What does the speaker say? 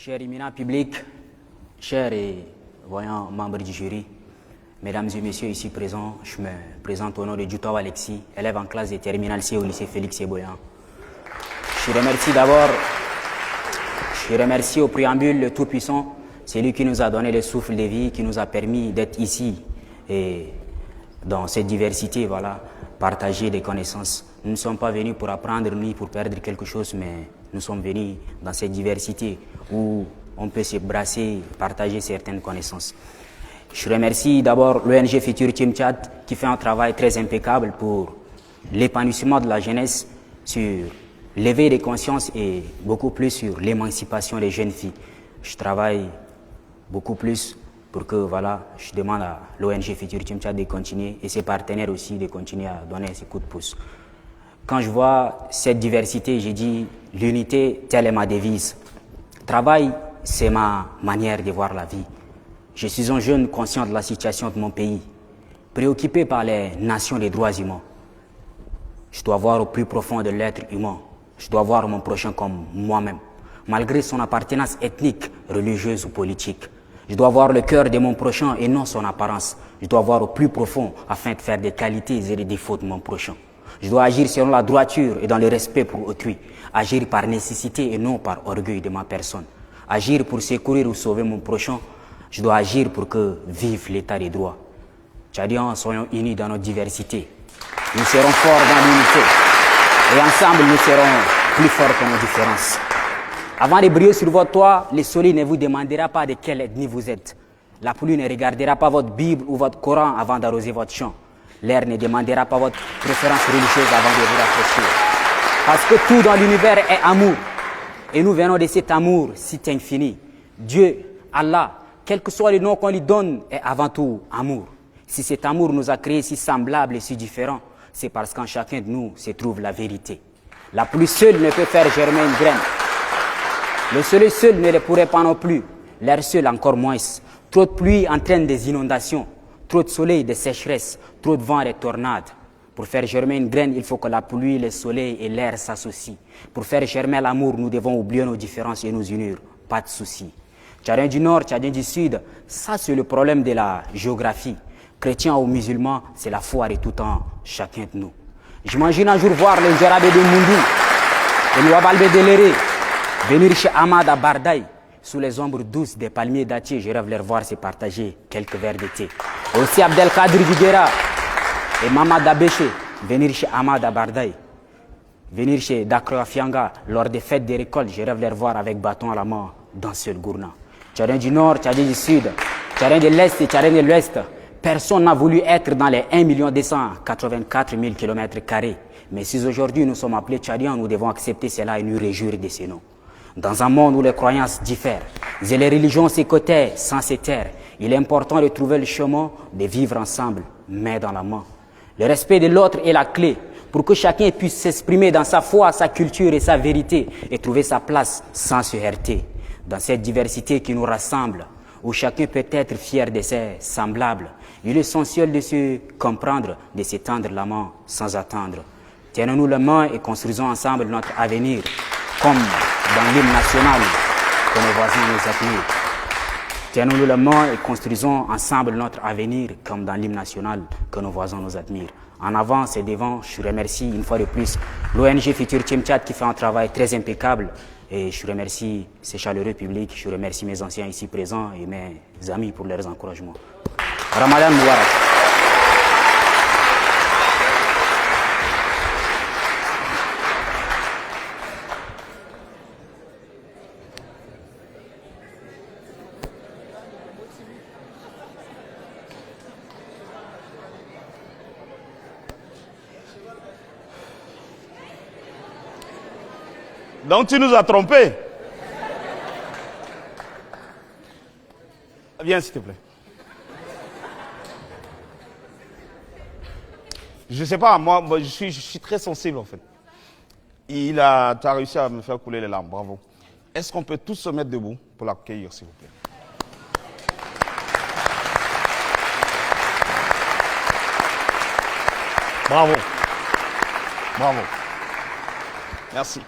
Chers éminents publics, chers et voyants membres du jury, mesdames et messieurs ici présents, je me présente au nom de Djoutawa Alexis, élève en classe de terminale C au lycée Félix Eboyan. Je remercie au préambule le Tout-Puissant, c'est lui qui nous a donné le souffle de vie, qui nous a permis d'être ici et dans cette diversité, voilà, partager des connaissances. Nous ne sommes pas venus pour apprendre ni pour perdre quelque chose, mais nous sommes venus dans cette diversité où on peut se brasser, partager certaines connaissances. Je remercie d'abord l'ONG Futur Team Tchad qui fait un travail très impeccable pour l'épanouissement de la jeunesse sur l'éveil des consciences et beaucoup plus sur l'émancipation des jeunes filles. Je travaille beaucoup plus pour que, voilà, je demande à l'ONG Futur Team Tchad de continuer et ses partenaires aussi de continuer à donner ses coups de pouce. Quand je vois cette diversité, j'ai dit l'unité, telle est ma devise. Travail, c'est ma manière de voir la vie. Je suis un jeune conscient de la situation de mon pays, préoccupé par les nations des droits humains. Je dois voir au plus profond de l'être humain. Je dois voir mon prochain comme moi-même, malgré son appartenance ethnique, religieuse ou politique. Je dois voir le cœur de mon prochain et non son apparence. Je dois voir au plus profond afin de faire des qualités et des défauts de mon prochain. Je dois agir selon la droiture et dans le respect pour autrui. Agir par nécessité et non par orgueil de ma personne. Agir pour secourir ou sauver mon prochain. Je dois agir pour que vive l'état des droits. Tchadiens, soyons unis dans notre diversité. Nous serons forts dans l'unité. Et ensemble, nous serons plus forts que nos différences. Avant de briller sur votre toit, le soleil ne vous demandera pas de quelle ethnie vous êtes. La pluie ne regardera pas votre Bible ou votre Coran avant d'arroser votre champ. L'air ne demandera pas votre préférence religieuse avant de vous rafraîchir. Parce que tout dans l'univers est amour. Et nous venons de cet amour si infini. Dieu, Allah, quel que soit le nom qu'on lui donne, est avant tout amour. Si cet amour nous a créés si semblables et si différents, c'est parce qu'en chacun de nous se trouve la vérité. La pluie seule ne peut faire germer une graine. Le soleil seul ne le pourrait pas non plus. L'air seul encore moins. Trop de pluie entraîne des inondations. Trop de soleil, des sécheresses. Trop de vent, des tornades. Pour faire germer une graine, il faut que la pluie, le soleil et l'air s'associent. Pour faire germer l'amour, nous devons oublier nos différences et nous unir. Pas de souci. Tchadien du Nord, Tchadien du Sud, ça c'est le problème de la géographie. Chrétiens ou musulmans, c'est la foi de tout en chacun de nous. J'imagine un jour voir les Jarabé de Mundu et le Wabalbe de Léré venir chez Ahmad à Bardaï, sous les ombres douces des palmiers dattiers. Je rêve les voir se partager quelques verres de thé. Aussi Abdelkadir Viguera et Mamad Abéché venir chez Ahmad à Bardaï. Venir chez Dakro Afianga lors des fêtes des récoltes. Je rêve les voir avec bâton à la main dans ce gourna. Tchadien du Nord, Tchadien du Sud, Tchadien de l'Est et Tchadien de l'Ouest. Personne n'a voulu être dans les 1 284 000 km². Mais si aujourd'hui nous sommes appelés Tchadiens, nous devons accepter cela et nous réjouir de ces noms. Dans un monde où les croyances diffèrent et les religions se côtoient sans se taire, il est important de trouver le chemin de vivre ensemble, main dans la main. Le respect de l'autre est la clé pour que chacun puisse s'exprimer dans sa foi, sa culture et sa vérité et trouver sa place sans se heurter. Dans cette diversité qui nous rassemble, où chacun peut être fier de ses semblables, il est essentiel de se comprendre, de s'étendre la main sans attendre. Tenons-nous la main et construisons ensemble notre avenir, comme dans l'hymne national que nos voisins nous admirent. Tenons-nous la main et construisons ensemble notre avenir, comme dans l'hymne national que nos voisins nous admirent. En avant et devant, je remercie une fois de plus l'ONG Futur Team Tchad qui fait un travail très impeccable. Et je remercie ces chaleureux publics, je remercie mes anciens ici présents et mes amis pour leurs encouragements. Ramadan Moubarak. Donc tu nous as trompés. Viens s'il te plaît. Je ne sais pas, moi je suis très sensible en fait. Tu as réussi à me faire couler les larmes, bravo. Est-ce qu'on peut tous se mettre debout pour l'accueillir s'il vous plaît? Bravo. Bravo. Merci.